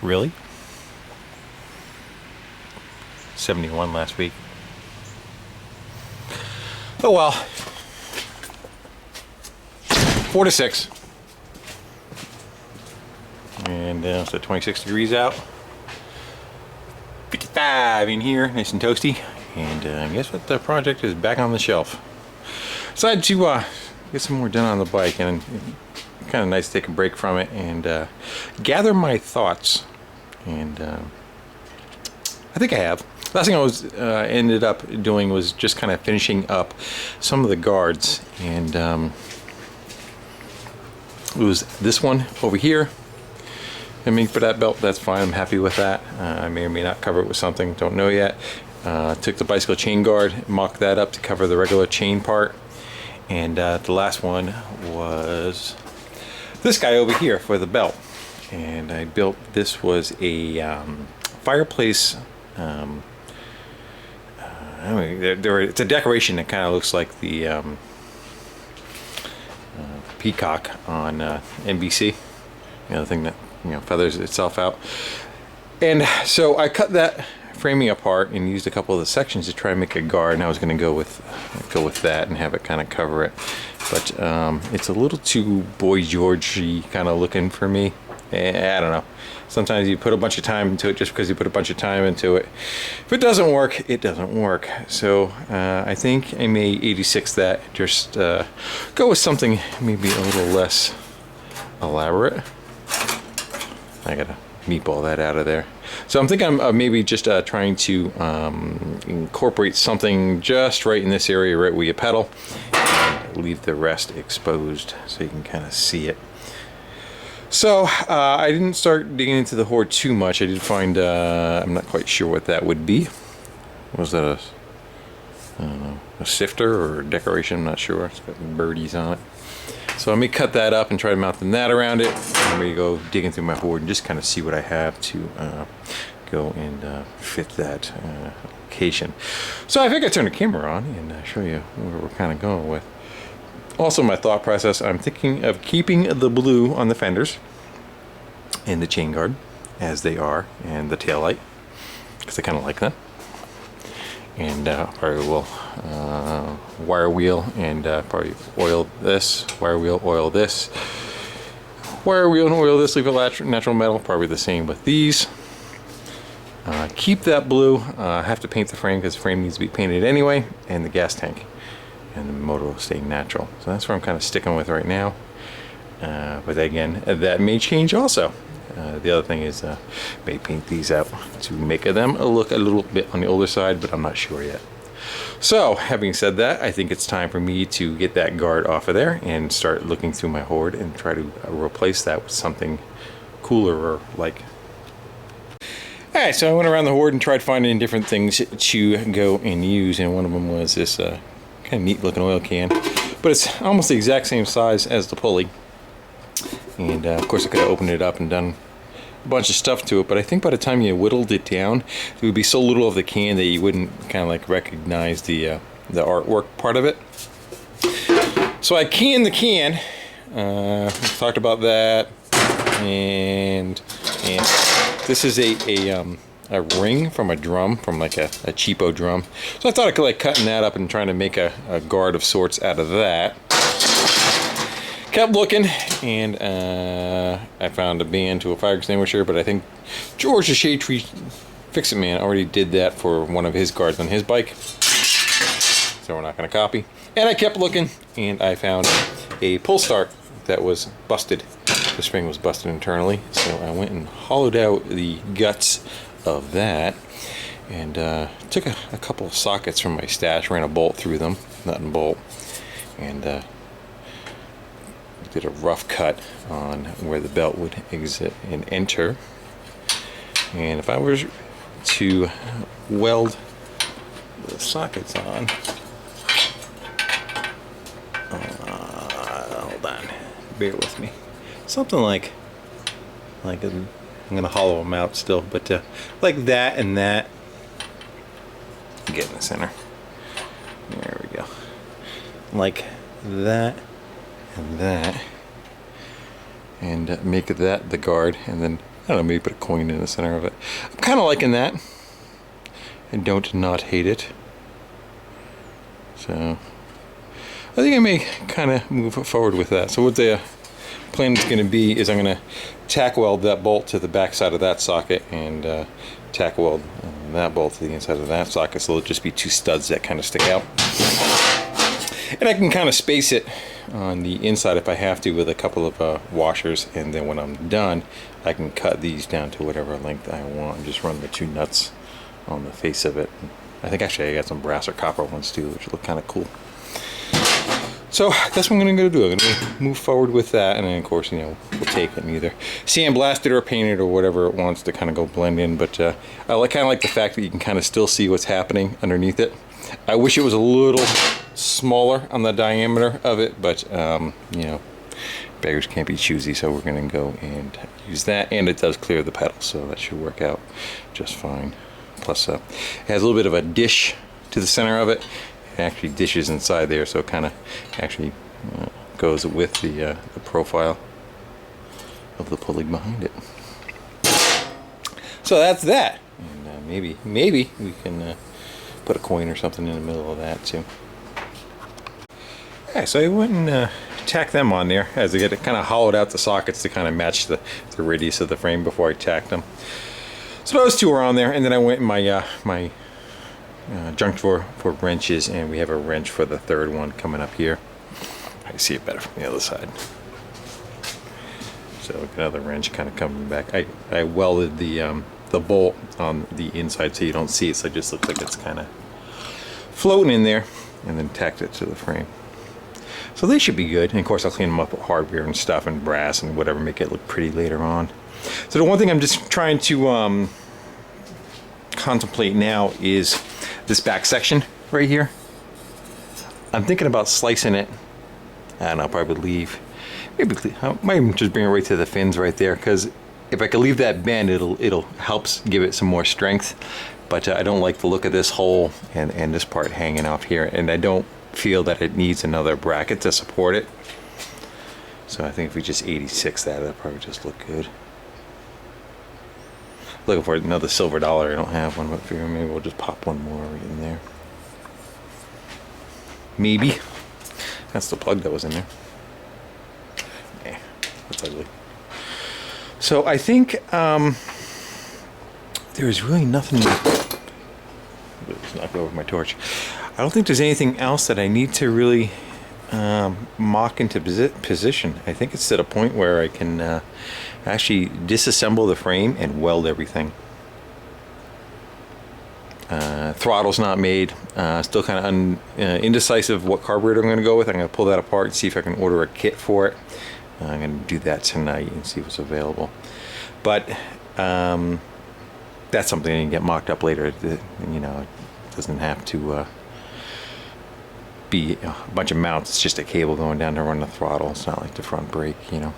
Really? 71 last week. Oh well. 4 to 6. And so 26 degrees out. 55 in here, nice and toasty. And guess what? The project is back on the shelf. Decided to get some more done on the bike, and kind of nice to take a break from it and gather my thoughts. And I think I have. Last thing I was ended up doing was just kind of finishing up some of the guards, and it was this one over here. I mean, for that belt, that's fine. I'm happy with that. I may or may not cover it with something, don't know yet. Took the bicycle chain guard, mocked that up to cover the regular chain part. And the last one was this guy over here for the belt. And I built, this was a fireplace. I mean, it's a decoration that kind of looks like the peacock on NBC. You know, the thing that, you know, feathers itself out. And so I cut that framing apart and used a couple of the sections to try and make a guard, and I was going to go with that and have it kind of cover it, but it's a little too Boy George-y kind of looking for me. I don't know, sometimes you put a bunch of time into it just because you put a bunch of time into it. If it doesn't work, it doesn't work. So I think I may 86 that, just go with something maybe a little less elaborate. I gotta meatball that out of there. So I'm thinking I'm maybe just trying to incorporate something just right in this area, right where you pedal, and leave the rest exposed so you can kind of see it. So I didn't start digging into the Horde too much. I did find, I'm not quite sure what that would be. Was that I don't know, a sifter or a decoration? I'm not sure. It's got birdies on it. So I may cut that up and try to mount the net around it. I'm going to go digging through my Horde and just kind of see what I have to go and fit that location. So I think I turn the camera on and show you where we're kind of going with. Also, my thought process, I'm thinking of keeping the blue on the fenders and the chain guard as they are, and the tail light, because I kind of like that. And probably will wire wheel and probably oil this, wire wheel, oil this, wire wheel and oil this, leave it natural metal, probably the same with these. Keep that blue. I have to paint the frame because the frame needs to be painted anyway, and the gas tank, and the motor will stay natural. So that's where I'm kind of sticking with right now. But again, that may change also. The other thing is may paint these out to make them look a little bit on the older side, but I'm not sure yet. So having said that, I think it's time for me to get that guard off of there and start looking through my Horde and try to replace that with something cooler or like. Alright, so I went around the Horde and tried finding different things to go and use, and one of them was this kind of neat looking oil can, but it's almost the exact same size as the pulley. And of course I could have opened it up and done a bunch of stuff to it, but I think by the time you whittled it down, there would be so little of the can that you wouldn't kind of like recognize the artwork part of it. So I canned the can. We talked about that, and this is a ring from a drum, from like a cheapo drum. So I thought I could like cutting that up and trying to make a guard of sorts out of that. Kept looking, and I found a band to a fire extinguisher, but I think George the Shade Tree Fix-It Man already did that for one of his guards on his bike, so we're not going to copy. And I kept looking, and I found a pull start that was busted. The spring was busted internally, so I went and hollowed out the guts of that, and took a couple of sockets from my stash, ran a bolt through them, nut and bolt, and did a rough cut on where the belt would exit and enter. And if I were to weld the sockets on, hold on, bear with me, something like I'm gonna hollow them out still, but like that and that, get in the center, there we go, like that and that, and make that the guard, and then I don't know, maybe put a coin in the center of it. I'm kind of liking that. I don't not hate it. So I think I may kind of move forward with that. So what the plan is going to be is I'm going to tack weld that bolt to the back side of that socket, and tack weld that bolt to the inside of that socket, so it'll just be two studs that kind of stick out. And I can kind of space it on the inside if I have to with a couple of washers, and then when I'm done I can cut these down to whatever length I want and just run the two nuts on the face of it. I think actually I got some brass or copper ones too, which look kind of cool. So that's what I'm going to do. I'm going to move forward with that, and then of course, you know, we'll take it and either sandblast it or paint it or whatever it wants to kind of go blend in. But I kind of like the fact that you can kind of still see what's happening underneath it. I wish it was a little smaller on the diameter of it, but you know, beggars can't be choosy, so we're going to go and use that. And it does clear the pedal, so that should work out just fine. Plus, it has a little bit of a dish to the center of it. It actually dishes inside there, so it kind of actually goes with the profile of the pulley behind it. So that's that. And maybe we can put a coin or something in the middle of that too. Yeah, so I went and tacked them on there as I get it kind of hollowed out the sockets to kind of match the radius of the frame before I tacked them. So those two are on there, and then I went in my junk drawer for wrenches, and we have a wrench for the third one coming up here. I can see it better from the other side. So another wrench kind of coming back. I welded the bolt on the inside so you don't see it, so it just looks like it's kind of floating in there, and then tacked it to the frame. So they should be good, and of course I'll clean them up with hardware and stuff and brass and whatever, make it look pretty later on. So the one thing I'm just trying to contemplate now is this back section right here. I'm thinking about slicing it, and I'll probably leave, maybe I might even just bring it right to the fins right there, because if I could leave that bend, it'll helps give it some more strength. But I don't like the look of this hole and this part hanging off here, and I don't feel that it needs another bracket to support it. So I think if we just 86 that'll probably just look good. Looking for another silver dollar. I don't have one, but figure maybe we'll just pop one more right in there. Maybe. That's the plug that was in there. Nah, that's ugly. So I think there's really nothing. Let's knock over my torch. I don't think there's anything else that I need to really mock into position. I think it's at a point where I can actually disassemble the frame and weld everything. Throttle's not made. Still kind of indecisive what carburetor I'm going to go with. I'm going to pull that apart and see if I can order a kit for it. I'm going to do that tonight and see what's available. But that's something I can get mocked up later. You know, it doesn't have to be a bunch of mounts. It's just a cable going down to run the throttle. It's not like the front brake, you know.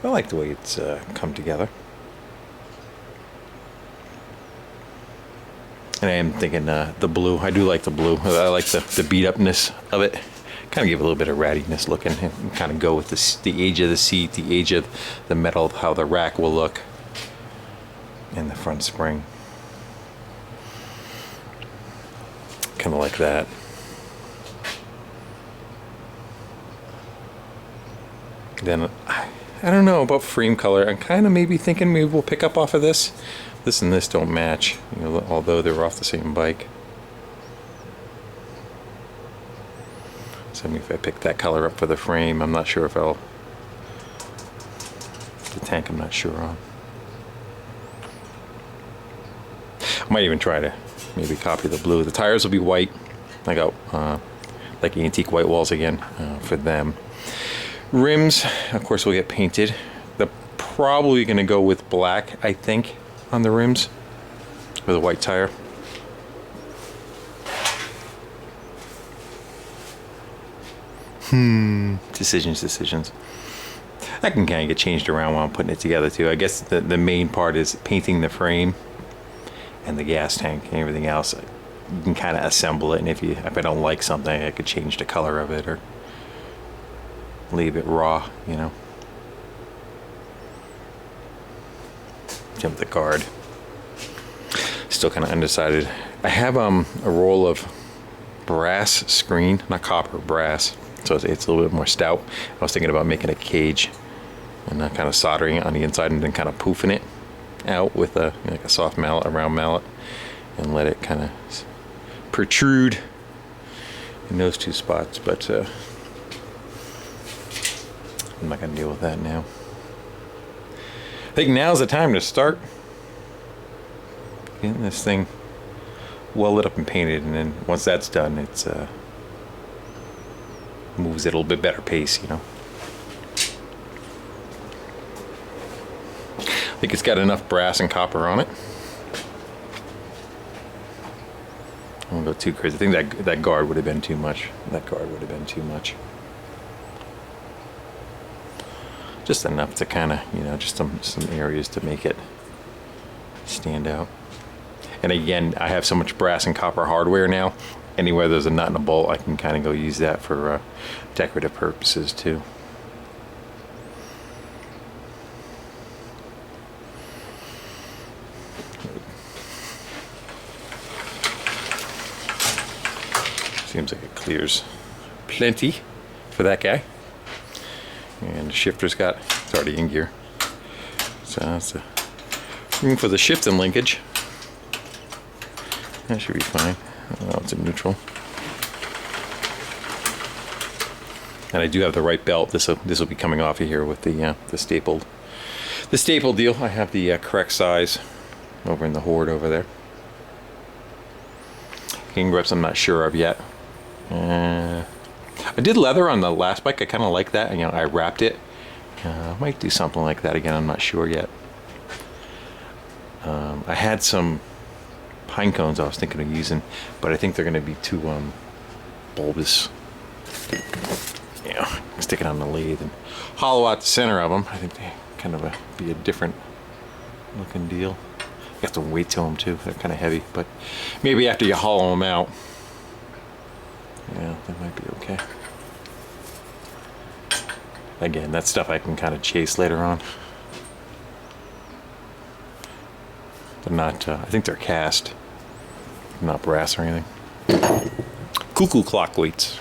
I like the way it's come together. And I am thinking the blue. I do like the blue. I like the beat upness of it. Kind of give a little bit of rattiness looking, and kind of go with the age of the seat, the age of the metal, how the rack will look, and the front spring. Kind of like that. Then I don't know about frame color. I'm kind of maybe thinking maybe we'll pick up off of this. This and this don't match, you know, although they were off the same bike. So if I pick that color up for the frame, I'm not sure if I'll. The tank, I'm not sure on. I might even try to maybe copy the blue. The tires will be white. I got like antique white walls again for them. Rims, of course, will get painted. They're probably going to go with black, I think, on the rims with a white tire. Decisions. That can kind of get changed around while I'm putting it together too. I guess the main part is painting the frame and the gas tank, and everything else you can kind of assemble it, and if I don't like something, I could change the color of it or leave it raw, you know. Jump the guard. Still kind of undecided. I have a roll of brass screen, not copper, brass. So it's a little bit more stout. I was thinking about making a cage and kind of soldering it on the inside and then kind of poofing it out with like a soft mallet, a round mallet, and let it kind of protrude in those two spots. But I'm not going to deal with that now. I think now's the time to start getting this thing well lit up and painted, and then once that's done, it's moves at a little bit better pace, you know. I think it's got enough brass and copper on it. I won't go too crazy. I think that guard would have been too much. That guard would have been too much. Just enough to kind of, you know, just some areas to make it stand out. And again, I have so much brass and copper hardware now. Anywhere there's a nut and a bolt, I can kind of go use that for decorative purposes too. Seems like it clears plenty for that guy. And the shifter's it's already in gear. So that's room for the shifting linkage. That should be fine. Oh, it's in neutral. And I do have the right belt. This will be coming off of here with the stapled deal. I have the correct size over in the Horde over there. King grips I'm not sure of yet. I did leather on the last bike. I kind of like that. You know, I wrapped it. I might do something like that again. I'm not sure yet. I had some pine cones I was thinking of using, but I think they're going to be too bulbous. You know, stick it on the lathe and hollow out the center of them. I think they kind of be a different looking deal. You have to weight to them too. They're kind of heavy, but maybe after you hollow them out, yeah, that might be okay. Again, that stuff I can kind of chase later on. They're not, I think they're cast, not brass or anything. Cuckoo clock weights.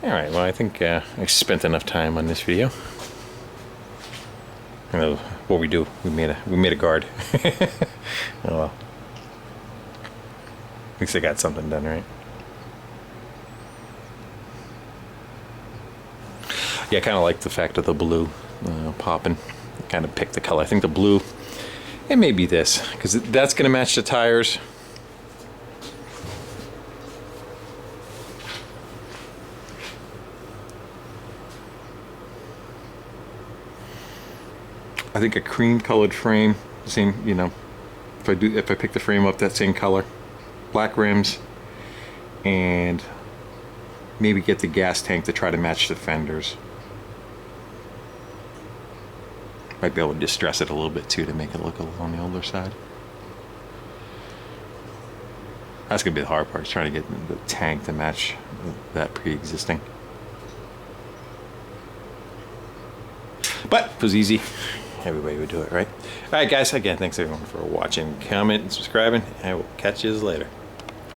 Alright, well I think I spent enough time on this video. You know what we do, we made a guard. Oh well. At least I got something done, right? Yeah, I kind of like the fact of the blue popping. Kind of pick the color. I think the blue, it may be this, because that's going to match the tires. I think a cream colored frame, same, you know, if I pick the frame up that same color, black rims, and maybe get the gas tank to try to match the fenders. Might be able to distress it a little bit too to make it look a little on the older side. That's gonna be the hard part, is trying to get the tank to match that pre-existing. But it was easy. Everybody would do it, right? All right, guys. Again, thanks everyone for watching, comment, and subscribing. I will catch you later.